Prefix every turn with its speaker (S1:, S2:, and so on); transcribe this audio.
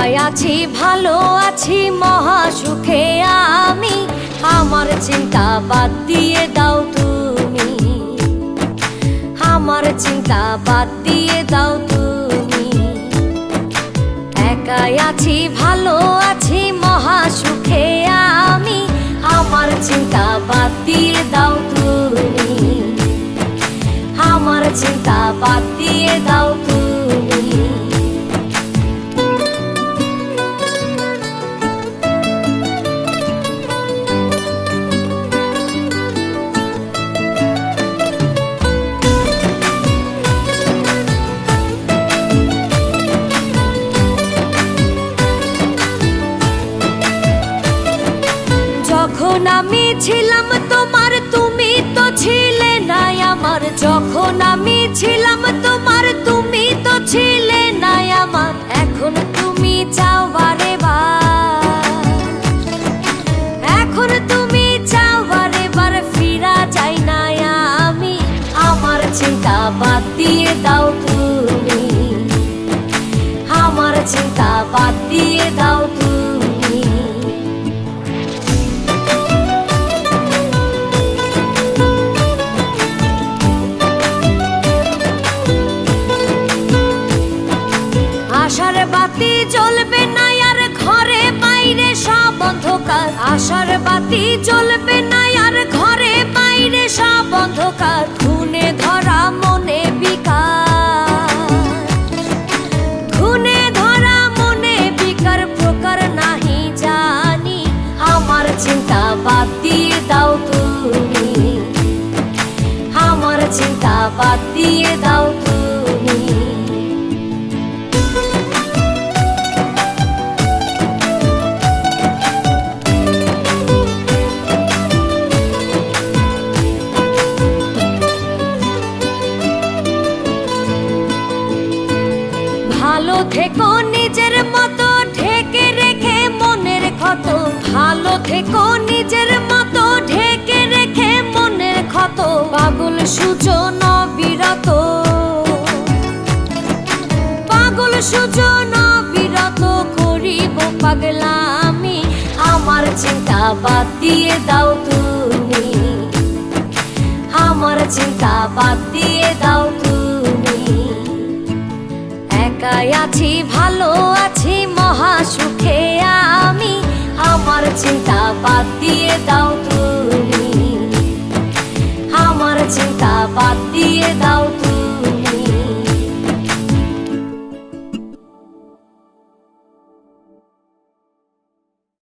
S1: একাই আছি ভালো আছি মহা সুখে আমি, আমার চিন্তা বাদ দিয়ে দাও তুমি, আমার চিন্তা বাদ দিয়ে দাও তুমি। একাই আছি ভালো আছি মহা সুখে আমি, আমার চিন্তা বাদ দিয়ে দাও তুমি, আমার চিন্তা বাদ দিয়ে দাও তুমি। যখন আমি ছিলাম তোমার তুমি তো ছিলে না আমার, যখন আমি ছিলাম তোমার তুমি তো ছিলে না আমার। এখন তুমি চাও বারে বার, এখন তুমি চাও বারে বার, ফিরা যাই না আমি, আমার চিন্তা বাদ দিয়ে দাও তুমি, আমার চিন্তা বাদ দিয়ে দাও তুমি। আশার বাতি জ্বলবে না আর ঘরে বাইরে সব অন্ধকার, আশার বাতি জ্বলবে না আর ঘরে বাইরে সব অন্ধকার। খুনে ধরা মনে বিকার, খুনে ধরা মনে বিকার, প্রকার নাহি জানি, আমার চিন্তা বাদ দিয়ে দাও তুমি, আমার চিন্তা বাদ দিয়ে দাও তুমি। ভালো থেকো নিজের মতো ঢেকে রেখে মনের ক্ষত, ভালো থেকো নিজের মতো ঢেকে রেখে মনের ক্ষত। পাগল সুজন বিরত, পাগল সুজন বিরত করিব পাগলামি, আমার চিন্তা বাদ দিয়ে দাও তুমি, আমার চিন্তা বাদ দিয়ে দাও তুমি। একাই আছি ভালো